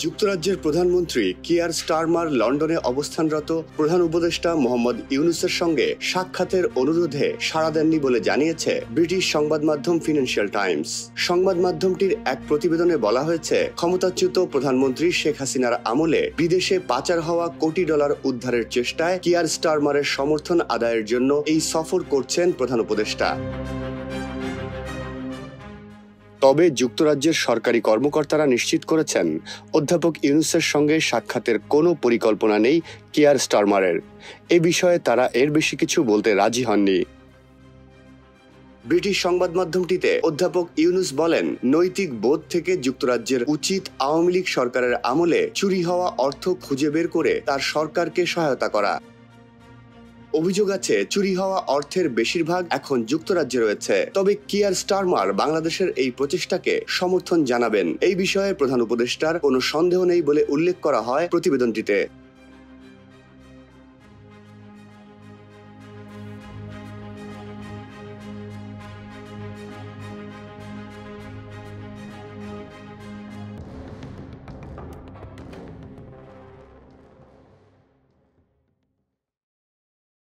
যুক্তরাজ্যের প্রধানমন্ত্রী Keir Starmer লন্ডনে অবস্থানরত প্রধান উপদেষ্টা মোহাম্মদ ইউনূসের সঙ্গে সাক্ষাতের অনুরোধে সাড়া দেননি বলে জানিয়েছে ব্রিটিশ সংবাদ মাধ্যম ফিনান্সিয়াল টাইমস। সংবাদ মাধ্যমটির এক প্রতিবেদনে বলা হয়েছে, ক্ষমতাচ্যুত প্রধানমন্ত্রী শেখ হাসিনার আমলে বিদেশে পাচার হওয়া কোটি ডলার উদ্ধারের চেষ্টায় কিয়ার স্টারমারের সমর্থন আদায়ের জন্য এই সফর করছেন প্রধান উপদেষ্টা। তবে যুক্তরাজ্যের সরকারি কর্মকর্তারা নিশ্চিত করেছেন, অধ্যাপক ইউনূসের সঙ্গে সাক্ষাতের কোনো পরিকল্পনা নেই কিয়ার স্টারমারের। এ বিষয়ে তারা এর বেশি কিছু বলতে রাজি হননি। ব্রিটিশ সংবাদ মাধ্যমটিতে অধ্যাপক ইউনূস বলেন, নৈতিক বোধ থেকে যুক্তরাজ্যের উচিত আওয়ামী লীগ সরকারের আমলে চুরি হওয়া অর্থ খুঁজে বের করে তার সরকারকে সহায়তা করা। অভিযোগ আছে, চুরি হওয়া অর্থের বেশিরভাগ এখন যুক্তরাজ্যে রয়েছে। তবে কিয়ার স্টারমার বাংলাদেশের এই প্রচেষ্টাকে সমর্থন জানাবেন, এই বিষয়ে প্রধান উপদেষ্টার কোনো সন্দেহ নেই বলে উল্লেখ করা হয় প্রতিবেদনটিতে।